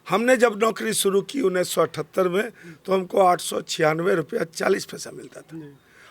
हमने जब नौकरी शुरू की 1978 में तो हमको 896 रुपया 40 पैसा मिलता था,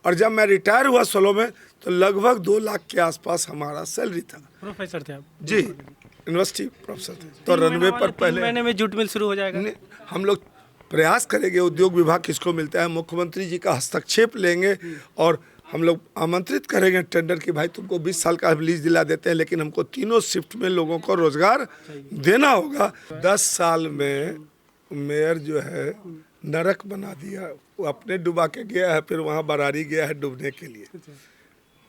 और जब मैं रिटायर हुआ 16 में तो लगभग 2 लाख के आसपास हमारा सैलरी था। प्रोफेसर थे आप? जी, यूनिवर्सिटी प्रोफेसर थे। तो रनवे पर पहले 3 महीने में जूट मिल शुरू हो जाएगा। हम लोग प्रयास करेंगे, उद्योग विभाग किसको मिलता है, मुख्यमंत्री जी का हस्तक्षेप लेंगे और हम लोग आमंत्रित करेंगे टेंडर कि भाई तुमको 20 साल का लीज दिला देते हैं, लेकिन हमको तीनों शिफ्ट में लोगों को रोजगार देना होगा। 10 साल में मेयर जो है नरक बना दिया, वो अपने डुबा के गया है, फिर वहाँ बरारी गया है डूबने के लिए।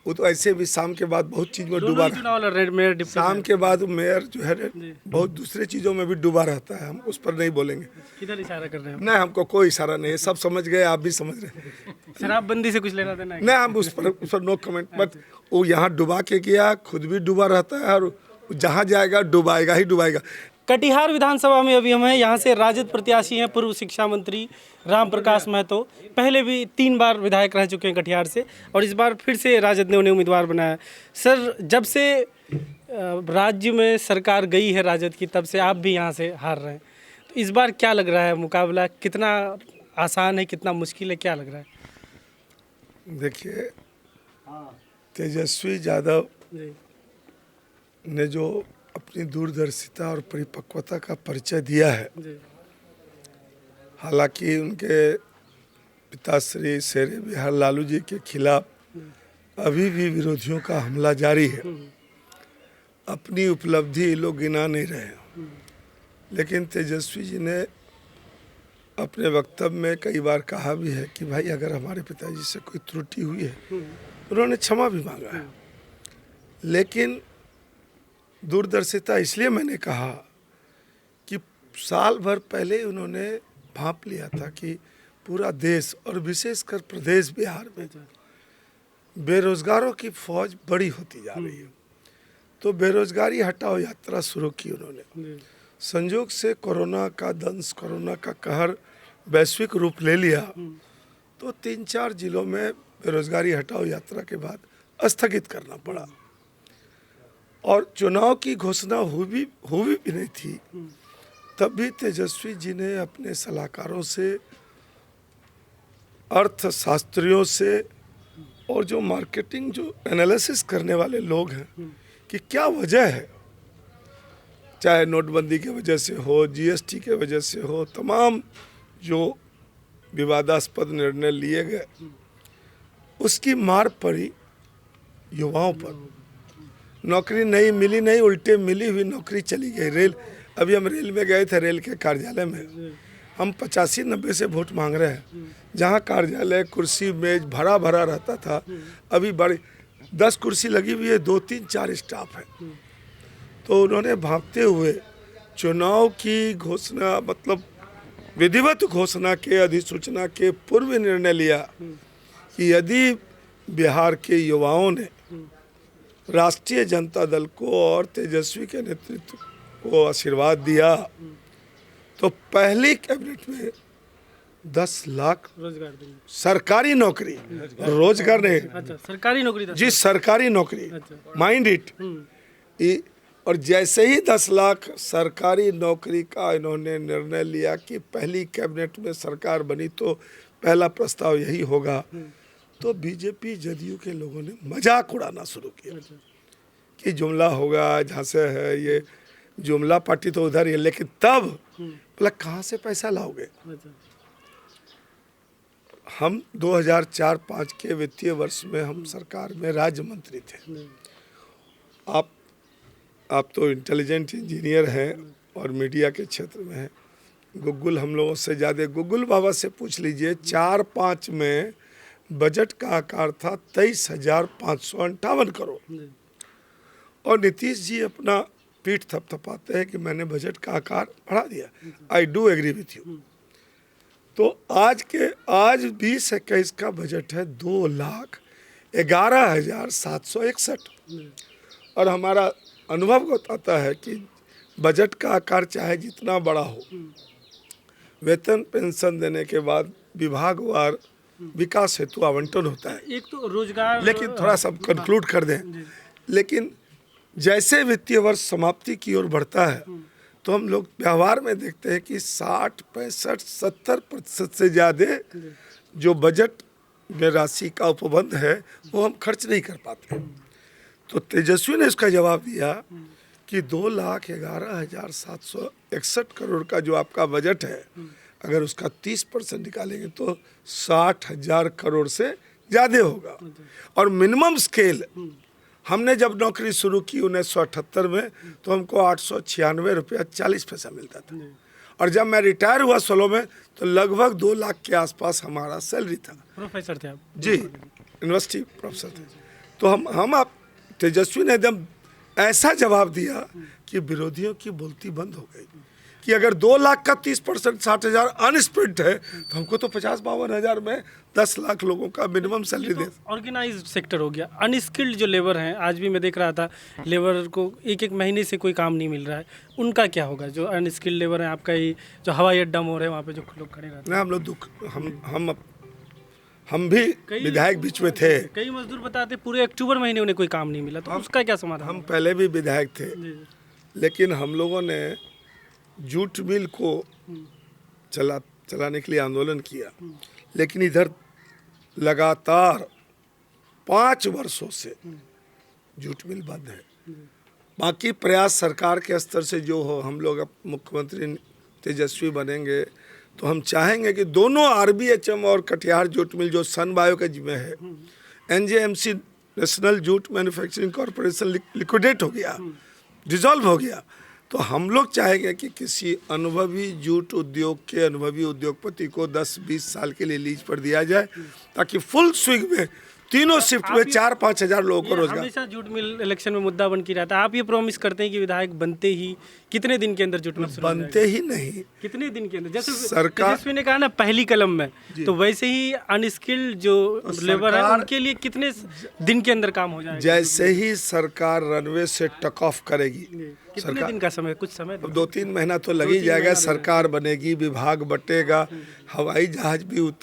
वो तो ऐसे भी शाम के बाद बहुत चीज में डूबा रहता, शाम के बाद मेयर जो है बहुत दूसरे चीजों में भी डूबा रहता है। हम उस पर नहीं बोलेंगे। किधर इशारा कर रहे हैं? नहीं, हमको कोई इशारा नहीं है, सब समझ गए, आप भी समझ रहे हैं। शराबबंदी से कुछ लेना देना है? नहीं, हम उस पर नो कमेंट। बट वो यहाँ डुबा के गया, खुद भी डूबा रहता है और जहाँ जाएगा डुबाएगा ही डुबाएगा। कटिहार विधानसभा में अभी हम हैं, यहाँ से राजद प्रत्याशी हैं पूर्व शिक्षा मंत्री राम प्रकाश महतो। पहले भी 3 बार विधायक रह चुके हैं कटिहार से, और इस बार फिर से राजद ने उन्हें उम्मीदवार बनाया। सर, जब से राज्य में सरकार गई है राजद की, तब से आप भी यहाँ से हार रहे हैं, तो इस बार क्या लग रहा है, मुकाबला कितना आसान है, कितना मुश्किल है, क्या लग रहा है? देखिए, तेजस्वी यादव ने जो अपनी दूरदर्शिता और परिपक्वता का परिचय दिया है, हालांकि उनके पिताश्री शेरे बिहार लालू जी के खिलाफ अभी भी विरोधियों का हमला जारी है। अपनी उपलब्धि लोग गिना नहीं रहे, लेकिन तेजस्वी जी ने अपने वक्तव्य में कई बार कहा भी है कि भाई अगर हमारे पिताजी से कोई त्रुटि हुई है, उन्होंने क्षमा भी मांगा है। लेकिन दूरदर्शिता इसलिए मैंने कहा कि साल भर पहले उन्होंने भांप लिया था कि पूरा देश और विशेषकर प्रदेश बिहार में बेरोजगारों की फौज बड़ी होती जा रही है, तो बेरोजगारी हटाओ यात्रा शुरू की उन्होंने। संयोग से कोरोना का दंश, कोरोना का कहर वैश्विक रूप ले लिया, तो 3-4 जिलों में बेरोजगारी हटाओ यात्रा के बाद स्थगित करना पड़ा, और चुनाव की घोषणा हुई भी नहीं थी। तब भी तेजस्वी जी ने अपने सलाहकारों से, अर्थशास्त्रियों से और जो मार्केटिंग जो एनालिसिस करने वाले लोग हैं कि क्या वजह है, चाहे नोटबंदी की वजह से हो, जीएसटी के वजह से हो, तमाम जो विवादास्पद निर्णय लिए गए उसकी मार पड़ी युवाओं पर। नौकरी नहीं मिली, नहीं उल्टे मिली हुई नौकरी चली गई। रेल, अभी हम रेल में गए थे, रेल के कार्यालय में हम 85-90 से वोट मांग रहे हैं, जहां कार्यालय कुर्सी मेज भरा भरा रहता था, अभी बड़ी 10 कुर्सी लगी हुई है, 2-3-4 स्टाफ है। तो उन्होंने भागते हुए चुनाव की घोषणा, मतलब विधिवत घोषणा के अधिसूचना के पूर्व निर्णय लिया कि यदि बिहार के युवाओं ने राष्ट्रीय जनता दल को और तेजस्वी के नेतृत्व को आशीर्वाद दिया, तो पहली कैबिनेट में 10 लाख रोजगार देंगे। सरकारी नौकरी, रोजगार नहीं। अच्छा, सरकारी नौकरी? जी, सरकारी नौकरी। Mind it. और जैसे ही 10 लाख सरकारी नौकरी का इन्होंने निर्णय लिया कि पहली कैबिनेट में सरकार बनी तो पहला प्रस्ताव यही होगा, तो बीजेपी जदयू के लोगों ने मजाक उड़ाना शुरू किया कि जुमला होगा, जहाँ से है ये जुमला पार्टी तो उधर ही है। लेकिन तब बोला कहाँ से पैसा लाओगे? हम 2004-05 के वित्तीय वर्ष में हम सरकार में राज्य मंत्री थे। आप तो इंटेलिजेंट इंजीनियर हैं और मीडिया के क्षेत्र में हैं, गूगल हम लोगों से ज़्यादा, गूगल बाबा से पूछ लीजिए। 4-5 में बजट का आकार था 23,558 करोड़, और नीतीश जी अपना पीठ थपथपाते हैं कि मैंने बजट का आकार बढ़ा दिया। I do agree with you. तो आज 2021 का बजट है 2,11,761, और हमारा अनुभव बताता है कि बजट का आकार चाहे जितना बड़ा हो, वेतन पेंशन देने के बाद विभागवार विकास हेतु आवंटन होता है। एक तो रोजगार, लेकिन थोड़ा सा कंक्लूड कर दें, लेकिन जैसे वित्तीय वर्ष समाप्ति की ओर बढ़ता है तो हम लोग व्यवहार में देखते हैं कि 60, 65, 70% से ज़्यादा जो बजट में राशि का उपबंध है वो हम खर्च नहीं कर पाते। तो तेजस्वी ने इसका जवाब दिया कि 2,11,761 करोड़ का जो आपका बजट है, अगर उसका 30% निकालेंगे तो 60,000 करोड़ से ज़्यादा होगा। और मिनिमम स्केल हमने जब नौकरी शुरू की 1978 में तो हमको 896 रुपया 40 पैसा मिलता था, और जब मैं रिटायर हुआ 16 में तो लगभग 2 लाख के आसपास हमारा सैलरी था। प्रोफेसर थे आप? जी, यूनिवर्सिटी प्रोफेसर थे। तो हम आप तेजस्वी ने एकदम ऐसा जवाब दिया कि विरोधियों की बोलती बंद हो गई कि अगर 2 लाख का 30% 60,000 अनस्पेंड है तो हमको तो 50-52 हज़ार में 10 लाख लोगों का मिनिमम सैलरी दे। ऑर्गेनाइज्ड सेक्टर हो गया। अनस्किल्ड जो लेबर हैं, आज भी मैं देख रहा था लेबर को एक महीने से कोई काम नहीं मिल रहा है, उनका क्या होगा? जो अनस्किल्ड लेबर है आपका, ये जो हवाई अड्डा मोड़ है वहाँ पे जो लोग खड़े रहते हैं। ना हम लोग दुख हम भी विधायक बीच में थे। कई मजदूर बताते पूरे अक्टूबर महीने उन्हें कोई काम नहीं मिला, तो उसका क्या समाधान? हम पहले भी विधायक थे, लेकिन हम लोगों ने जूट मिल को चलाने के लिए आंदोलन किया, लेकिन इधर लगातार 5 वर्षों से जूट मिल बंद है। बाकी प्रयास सरकार के स्तर से जो हो, हम लोग अब मुख्यमंत्री तेजस्वी बनेंगे तो हम चाहेंगे कि दोनों RBHM और कटिहार जूट मिल जो सन बायो के जिम्मे है, NJMC national jute manufacturing corporation liquidate हो गया, डिसॉल्व हो गया, तो हम लोग चाहेंगे कि किसी अनुभवी जूट उद्योग के अनुभवी उद्योगपति को 10-20 साल के लिए लीज पर दिया जाए, ताकि फुल स्विंग में तीनों शिफ्ट में 4-5 हज़ार लोगों को रोजगार। हमेशा जूट मिल इलेक्शन में मुद्दा बन के रहता है। आप ये प्रॉमिस करते हैं कि विधायक बनते ही कितने दिन के अंदर जूट मिल शुरू हो बनते ही नहीं, कितने दिन के अंदर? जैसे सरकार तेजस्वी ने कहा ना पहली कलम में, तो वैसे ही अनस्किल्ड जो लेबर है उनके लिए कितने दिन के अंदर काम हो जाएगा? जैसे ही सरकार रनवे से टक ऑफ करेगी, कितने दिन का समय? कुछ समय अब 2-3 महीना तो लग ही जाएगा। सरकार बनेगी, विभाग बटेगा, हवाई जहाज भी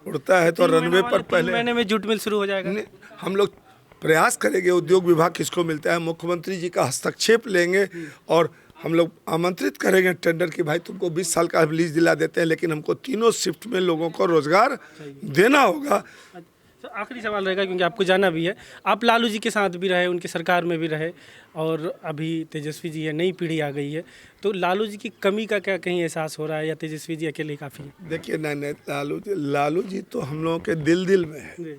उड़ता है, तो रनवे पर पहले महीने में जूट मिल शुरू हो जाएगा। हम लोग प्रयास करेंगे। उद्योग विभाग किसको मिलता है, मुख्यमंत्री जी का हस्तक्षेप लेंगे और हम लोग आमंत्रित करेंगे टेंडर की, भाई तुमको 20 साल का लीज दिला देते हैं, लेकिन हमको तीनों शिफ्ट में लोगों को रोजगार देना होगा। आखिरी सवाल रहेगा, क्योंकि आपको जाना भी है। आप लालू जी के साथ भी रहे, उनकी सरकार में भी रहे, और अभी तेजस्वी जी है, नई पीढ़ी आ गई है, तो लालू जी की कमी का क्या कहीं एहसास हो रहा है, या तेजस्वी जी अकेले काफ़ी है? देखिए, नहीं, लालू जी तो हम लोगों के दिल में है,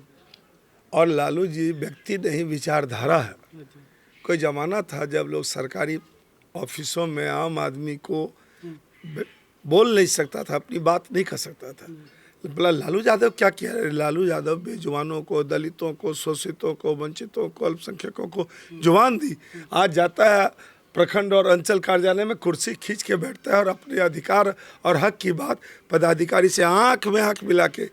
और लालू जी व्यक्ति नहीं विचारधारा है। कोई ज़माना था जब लोग सरकारी ऑफिसों में आम आदमी को बोल नहीं सकता था, अपनी बात नहीं कर सकता था। बोला लालू यादव क्या किया? लालू यादव बेजुबानों को, दलितों को, शोषितों को, वंचितों को, अल्पसंख्यकों को जुबान दी। आज जाता है प्रखंड और अंचल कार्यालय में, कुर्सी खींच के बैठता है और अपने अधिकार और हक की बात पदाधिकारी से आंख में आंख मिला के,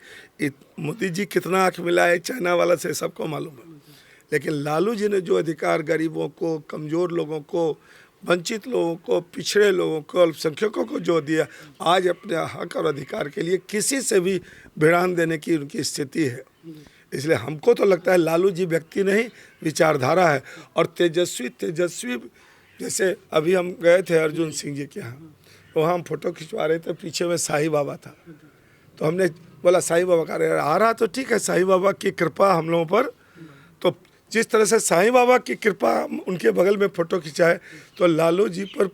मोदी जी कितना आंख मिला है चाइना वाला से सबको मालूम है। लेकिन लालू जी ने जो अधिकार गरीबों को, कमज़ोर लोगों को, वंचित लोगों को, पिछड़े लोगों को, अल्पसंख्यकों को जो दिया, आज अपने हक और अधिकार के लिए किसी से भी भिड़ान देने की उनकी स्थिति है। इसलिए हमको तो लगता है लालू जी व्यक्ति नहीं विचारधारा है। और तेजस्वी जैसे अभी हम गए थे अर्जुन सिंह जी के यहाँ, वहाँ हम फोटो खिंचवा रहे थे, पीछे में साईं बाबा था, तो हमने बोला साईं बाबा का आ रहा तो ठीक है, साईं बाबा की कृपा हम लोगों पर। तो जिस तरह से साईं बाबा की कृपा उनके बगल में फ़ोटो खिंचाए, तो लालू जी पर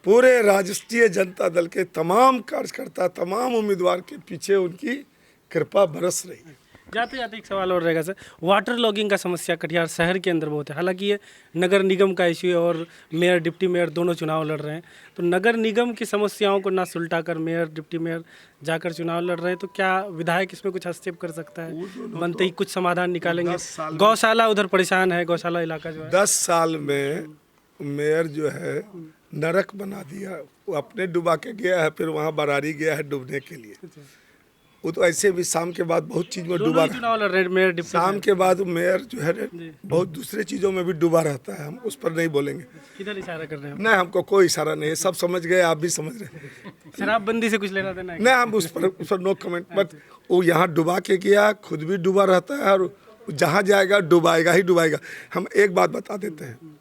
पूरे राष्ट्रीय जनता दल के तमाम कार्यकर्ता, तमाम उम्मीदवार के पीछे उनकी कृपा बरस रही है। जाते जाते एक सवाल और रहेगा सर, वाटर लॉगिंग का समस्या कटिहार शहर के अंदर बहुत है। हालांकि ये नगर निगम का इश्यू है और मेयर डिप्टी मेयर दोनों चुनाव लड़ रहे हैं, तो नगर निगम की समस्याओं को ना सुलटा कर मेयर डिप्टी मेयर जाकर चुनाव लड़ रहे हैं, तो क्या विधायक इसमें कुछ हस्तक्षेप कर सकता है? बनते ही कुछ समाधान निकालेंगे? गौशाला उधर परेशान है, गौशाला इलाका जो है 10 साल में मेयर जो है नरक बना दिया। वो अपने डुबा के गया है, फिर वहाँ बरारी गया है डूबने के लिए। वो तो ऐसे भी शाम के बाद बहुत चीज़ में डूबा रहता है। शाम के बाद मेयर जो है बहुत दूसरे चीज़ों में भी डूबा रहता है। हम उस पर नहीं बोलेंगे। किधर इशारा कर रहे हैं? नहीं, हमको कोई इशारा नहीं है, सब समझ गए, आप भी समझ रहे हैं। शराबबंदी से कुछ लेना देना है? नहीं, हम उस पर नो कमेंट। बट वो यहाँ डुबा के गया, खुद भी डूबा रहता है, और जहाँ जाएगा डुबाएगा ही डुबाएगा। हम एक बात बता देते हैं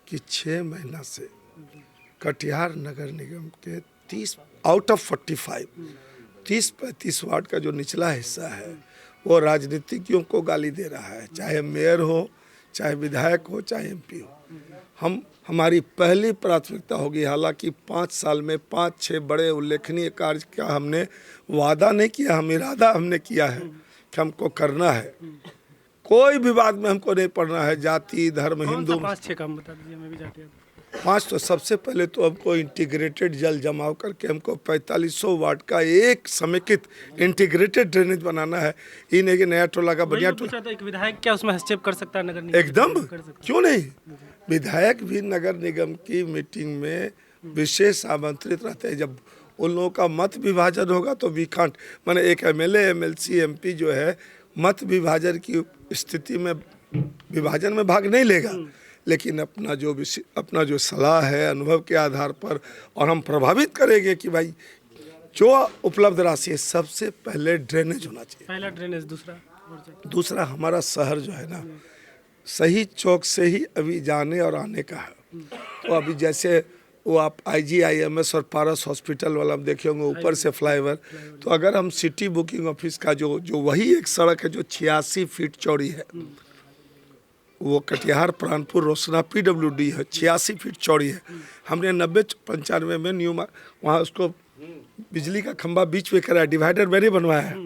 कि 6 महीना से कटिहार नगर निगम के 30 आउट ऑफ 45 30-35 वार्ड का जो निचला हिस्सा है वो राजनीतिज्ञों को गाली दे रहा है, चाहे मेयर हो, चाहे विधायक हो, चाहे एमपी हो। हमारी पहली प्राथमिकता होगी, हालांकि 5 साल में 5-6 बड़े उल्लेखनीय कार्य का हमने वादा नहीं किया, हम इरादा हमने किया है कि हमको करना है। कोई विवाद में हमको नहीं पड़ना है, जाति धर्म हिंदू। 5-6 काम बता दीजिए, हमें भी जानते हैं। 5 तो सबसे पहले तो हमको इंटीग्रेटेड जल जमाव करके हमको 4500 वाट का एक समेकित इंटीग्रेटेड ड्रेनेज बनाना है। ये नहीं कि नया टोला का बढ़िया टोला। पूछा था एक विधायक क्या उसमें हस्तक्षेप कर सकता है नगर निगम? एकदम, कर सकता है। क्यों नहीं। विधायक भी नगर निगम की मीटिंग में विशेष आमंत्रित रहते हैं। जब उन लोगों का मत विभाजन होगा तो वी कांट, माने एक एमएलए एमएलसी एमपी जो है मत विभाजन की स्थिति में विभाजन में भाग नहीं लेगा, लेकिन अपना जो सलाह है अनुभव के आधार पर, और हम प्रभावित करेंगे कि भाई जो उपलब्ध राशि है सबसे पहले ड्रेनेज होना चाहिए। पहला ड्रेनेज, दूसरा हमारा शहर जो है ना सही चौक से ही अभी जाने और आने का है। तो अभी जैसे वो आप IGIMS और पारस हॉस्पिटल वाला आप देखे होंगे ऊपर से फ्लाईओवर, तो अगर हम सिटी बुकिंग ऑफिस का जो वही एक सड़क है जो 86 फीट चौड़ी है, वो कटिहार प्राणपुर रोसना PWD है, 86 फीट चौड़ी है। हमने 90-95 में न्यू वहाँ उसको बिजली का खंभा बीच में कराया, डिवाइडर में नहीं बनवाया है।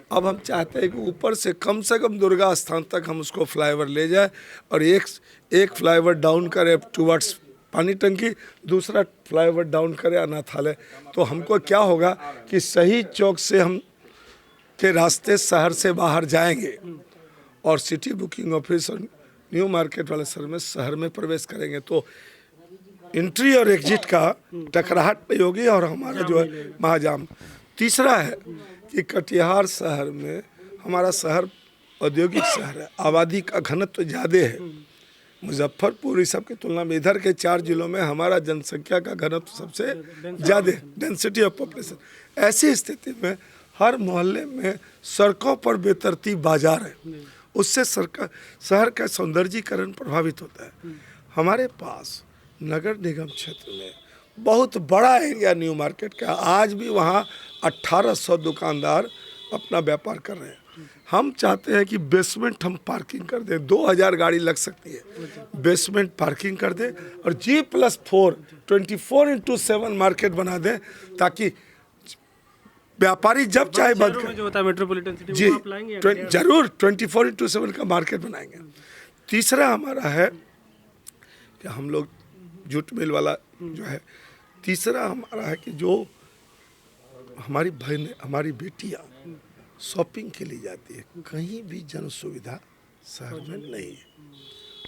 अब हम चाहते हैं कि ऊपर से कम दुर्गा स्थान तक हम उसको फ्लाईओवर ले जाए और एक फ्लाईओवर डाउन करे टुवर्ड्स पानी टंकी, दूसरा फ्लाईओवर डाउन करे अनाथालय। तो हमको क्या होगा कि सही चौक से हम के रास्ते शहर से बाहर जाएंगे और सिटी बुकिंग ऑफिस और न्यू मार्केट वाले शहर में प्रवेश करेंगे, तो एंट्री और एग्जिट का टकराहट नहीं होगी और हमारा जो है महाजाम। तीसरा है कि कटिहार शहर में, हमारा शहर औद्योगिक शहर है, आबादी का घनत्व तो ज़्यादा है। मुजफ्फरपुर इस सब की तुलना में इधर के 4 जिलों में हमारा जनसंख्या का घनत्व सबसे ज़्यादा है, डेंसिटी ऑफ पॉपुलेशन। ऐसी स्थिति में हर मोहल्ले में सड़कों पर बेतरतीब बाजार है, उससे शहर का सौंदर्यीकरण प्रभावित होता है। हमारे पास नगर निगम क्षेत्र में बहुत बड़ा एरिया न्यू मार्केट का, आज भी वहाँ 1800 दुकानदार अपना व्यापार कर रहे हैं। हम चाहते हैं कि बेसमेंट हम पार्किंग कर दें, 2000 गाड़ी लग सकती है, बेसमेंट पार्किंग कर दें और G+4 24/7 मार्केट बना दें, ताकि व्यापारी जब चाहे बंद में जो होता है मेट्रोपॉलिटन सिटी जी में आप लाएंगे जरूर 24/7 का मार्केट बनाएंगे। तीसरा हमारा है कि हम लोग जूट मिल वाला जो है, तीसरा हमारा है कि जो हमारी बहनें हमारी बेटियां शॉपिंग के लिए जाती है, कहीं भी जन सुविधा शहर में नहीं है,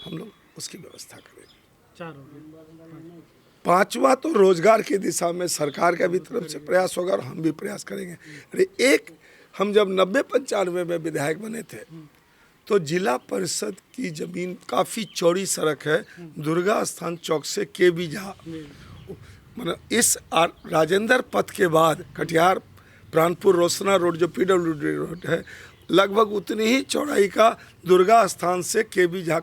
हम लोग उसकी व्यवस्था करेंगे। 4 हो गए। 5वां तो रोजगार की दिशा में सरकार का भी तरफ से प्रयास होगा और हम भी प्रयास करेंगे। अरे हम जब 90-95 में विधायक बने थे तो जिला परिषद की जमीन, काफ़ी चौड़ी सड़क है दुर्गा स्थान चौक से KB झा, मतलब इस राजेंद्र पथ के बाद कटिहार प्राणपुर रोसना रोड जो PWD रोड है, लगभग उतनी ही चौड़ाई का दुर्गा स्थान से KB झा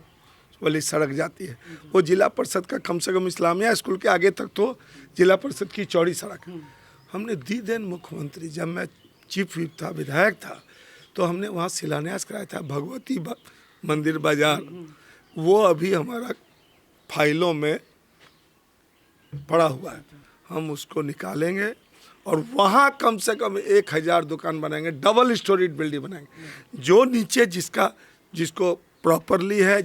वाली सड़क जाती है। वो जिला परिषद का कम से कम इस्लामिया स्कूल के आगे तक तो जिला परिषद की चौड़ी सड़क है। हमने दिन मुख्यमंत्री, जब मैं चीफ व्हिप था, विधायक था, तो हमने वहाँ शिलान्यास कराया था भगवती मंदिर बाजार। वो अभी हमारा फाइलों में पड़ा हुआ है, हम उसको निकालेंगे और वहाँ कम से कम 1000 दुकान बनाएंगे, डबल स्टोरीड बिल्डिंग बनाएंगे। जो नीचे जिसको प्रॉपरली है,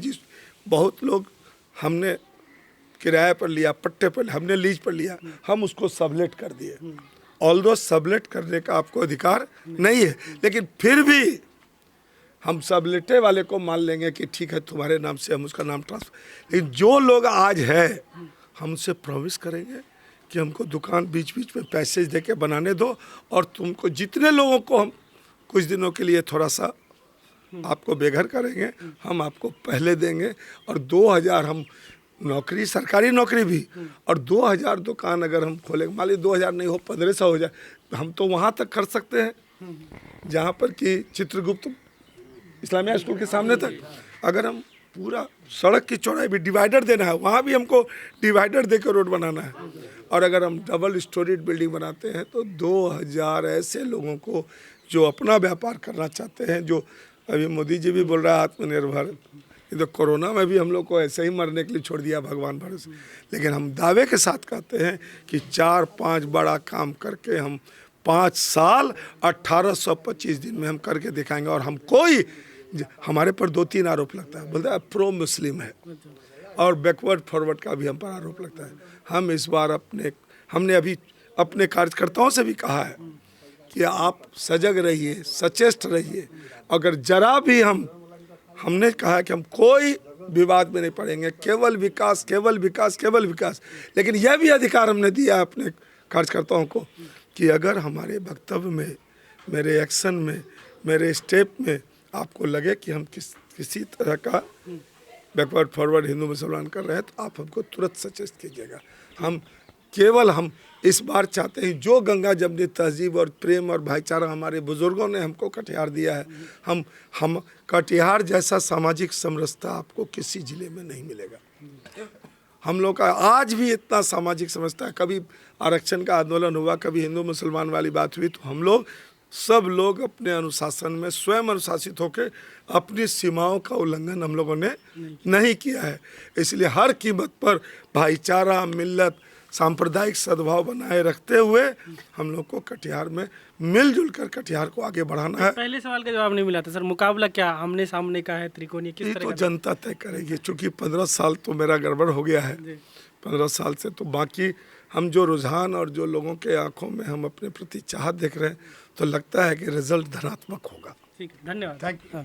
बहुत लोग हमने किराए पर लिया, पट्टे पर, हमने लीज पर लिया, हम उसको सबलेट कर दिए। ऑल्दो सबलेट करने का आपको अधिकार नहीं है, लेकिन फिर भी हम सबलेटे वाले को मान लेंगे कि ठीक है तुम्हारे नाम से हम उसका नाम ट्रांसफर। लेकिन जो लोग आज है हमसे प्रॉमिस करेंगे कि हमको दुकान बीच बीच में पैसेज दे के बनाने दो और तुमको जितने लोगों को हम कुछ दिनों के लिए थोड़ा सा आपको बेघर करेंगे, हम आपको पहले देंगे। और 2000 हम नौकरी, सरकारी नौकरी भी, और 2000 दुकान अगर हम खोलेंगे, मान ली 2000 नहीं हो 1500 हो जाए, हम तो वहाँ तक कर सकते हैं जहाँ पर कि चित्रगुप्त इस्लामिया स्कूल के सामने तक। अगर हम पूरा सड़क की चौड़ाई भी डिवाइडर देना है, वहाँ भी हमको डिवाइडर देकर रोड बनाना है। और अगर हम डबल स्टोरीड बिल्डिंग बनाते हैं तो 2000 ऐसे लोगों को जो अपना व्यापार करना चाहते हैं, जो अभी मोदी जी भी बोल रहा है आत्मनिर्भर, ये तो कोरोना में भी हम लोग को ऐसे ही मरने के लिए छोड़ दिया भगवान भरोसे। लेकिन हम दावे के साथ कहते हैं कि 4-5 बड़ा काम करके हम 5 साल 1825 दिन में हम करके दिखाएंगे। और हम कोई, हमारे पर 2-3 आरोप लगता है, बोलता है प्रो मुस्लिम है और बैकवर्ड फॉरवर्ड का भी हम पर आरोप लगता है। हम इस बार हमने अभी अपने कार्यकर्ताओं से भी कहा है कि आप सजग रहिए, सचेष्ट रहिए। अगर जरा भी हमने कहा है कि हम कोई विवाद में नहीं पड़ेंगे, केवल विकास, केवल विकास, केवल विकास। लेकिन यह भी अधिकार हमने दिया है अपने कार्यकर्ताओं को कि अगर हमारे वक्तव्य में, मेरे एक्शन में, मेरे स्टेप में आपको लगे कि हम किसी तरह का बैकवर्ड फॉरवर्ड हिंदू मुसलमान कर रहे हैं तो आप हमको तुरंत सचेत कीजिएगा। हम इस बार चाहते हैं जो गंगा जमनी तहजीब और प्रेम और भाईचारा हमारे बुजुर्गों ने हमको कटिहार दिया है, हम कटिहार जैसा सामाजिक समरसता आपको किसी जिले में नहीं मिलेगा। हम लोग का आज भी इतना सामाजिक समझता है। कभी आरक्षण का आंदोलन हुआ, कभी हिंदू मुसलमान वाली बात हुई, तो हम लोग सब लोग अपने अनुशासन में स्वयं अनुशासित होकर अपनी सीमाओं का उल्लंघन हम लोगों ने नहीं किया है। इसलिए हर कीमत पर भाईचारा, मिल्लत, सांप्रदायिक सद्भाव बनाए रखते हुए हम लोग को कटिहार में मिलजुल कर कटिहार को आगे बढ़ाना है। पहले सवाल का जवाब नहीं मिला था सर, मुकाबला क्या आमने सामने का है, त्रिकोणीय, किस ये तरह तो का? जनता तय करेगी। चूँकि 15 साल तो मेरा गड़बड़ हो गया है, 15 साल से, तो बाकी हम जो रुझान और जो लोगों के आंखों में हम अपने प्रति चाहत देख रहे हैं, तो लगता है कि रिजल्ट धनात्मक होगा। ठीक है, धन्यवाद। Thank you.